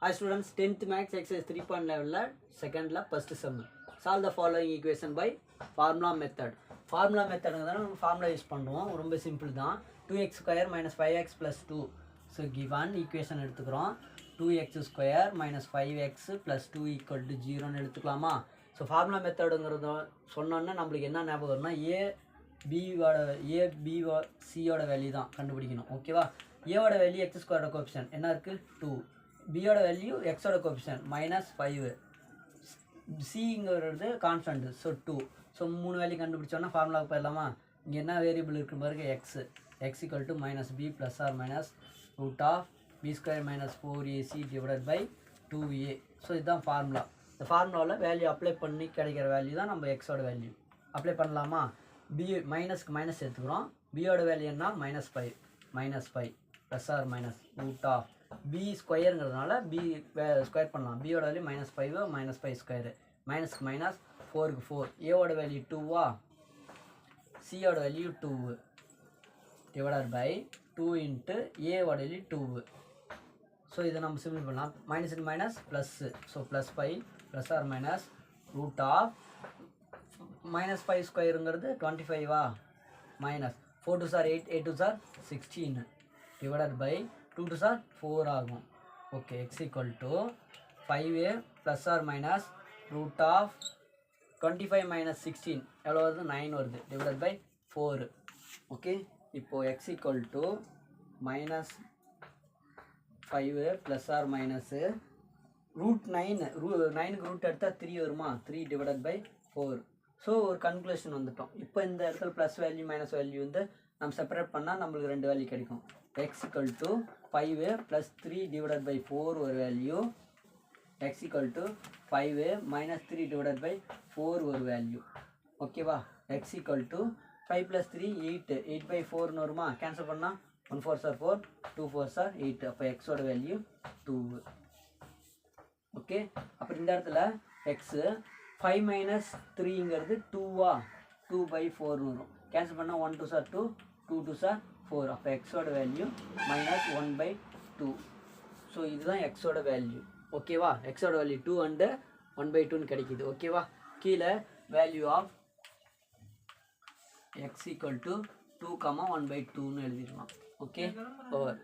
Hi students, 10th max exercise 3.11 second la first sum. Solve the following equation by formula method. Formula method நம்ம formula use பண்ணுவோம். ரொம்ப simple தான். 2x square minus 5x plus 2. So given equation எடுத்துக்கிறோம். 2x square minus 5x plus 2 equal to 0 ன்னு எடுத்துக்கலாமா? So formula methodங்கிறது சொன்னோன்னா நம்மளுக்கு என்ன ஞாபகம் வரும்னா a b c ஓட வேல்யூ தான் கண்டுபிடிக்கணும். ஓகேவா? a ஓட வேல்யூ x ஸ்கொயரோட கோஎஃபிஷியன்ட் என்ன இருக்கு 2. b ஓட வேல்யூ x ஓட coefficient -5. c constant so 2. So 3 value கண்டுபிடிச்சோன்னா ஃபார்முலாவுக்கு போயிடலாமா? இங்கே என்ன வேரியபிள் இருக்கு பாருங்க x equal to -b plus or minus root of b square minus 4ac divided by 2a. So இதுதான் ஃபார்முலா. இந்த ஃபார்முலாவில் வேல்யூ அப்ளை பண்ணி கிடைக்கிற வேல்யூ தான் நம்ம எக்ஸோட வேல்யூ. அப்ளை பண்ணலாமா? b மைனஸ்க்கு மைனஸ் எடுத்துக்கிறோம். பியோட வேல்யூ என்ன -5 plus or minus root of b ஸ்கொயருங்கிறதுனால b ஸ்கொயர் பண்ணலாம். பியோட வேல்யூ -5 -5 ஸ்கொயரு மைனஸ்க்கு மைனஸ் 4க்கு 4. ஏவோட வேல்யூ 2வா, சியோட வேல்யூ 2 டிவைடட் பை 2 இன்ட்டு ஏவோட வேல்யூ 2. ஸோ இதை நம்ம சிம்பிள் பண்ணலாம். Minus minus plus, so +5 plus or minus root of -5 ஸ்கொயருங்கிறது 25வா மைனஸ் 4 2 சார் 8 8 2 சார் 16 டிவைடட் பை 2 2 சார் 4 ஆகும். Okay, x equal to 5a plus or minus root of 25 minus 16 எவ்வளோ வருது 9 வருது டிவைடட் பை 4. ஓகே, இப்போது x equal to -5 plus or minus root 9க்கு ரூட் எடுத்தால் 3 வருமா, 3 டிவைடட் பை 4. ஸோ ஒரு கன்க்ளூஷன் வந்துட்டோம். இப்போ இந்த இடத்துல ப்ளஸ் வேல்யூ மைனஸ் வேல்யூ வந்து நம்ம செப்பரேட் பண்ணால் நம்மளுக்கு 2 வேல்யூ கிடைக்கும். X equal to 5 plus 3 divided by 4 ஒரு value, x equal to 5 minus 3 divided by 4 ஒரு வேல்யூ. ஓகேவா? X equal to 5 plus 3 8 by 4னு வருமா? கேன்சல் பண்ணால் 1 4 சார் 4 2 4 சார் 8. அப்போ எக்ஸோட வேல்யூ 2. ஓகே, அப்புறம் இந்த இடத்துல எக்ஸு 5 மைனஸ் 3ங்கிறது 2வா, 2 பை 4னு வரும். கேன்சல் பண்ணால் 1 2 சார் 2 2 2 சார் 4. அப்போ எக்ஸோட வேல்யூ -1 பை 2. ஸோ இதுதான் எக்ஸோட வேல்யூ. ஓகேவா? எக்ஸோட வேல்யூ 2 அண்டு 1 பை 2ன்னு கிடைக்கிது. ஓகேவா? கீழே value of x equal to 2, 1 by 2ன்னு எழுதிடலாம். Okay, over.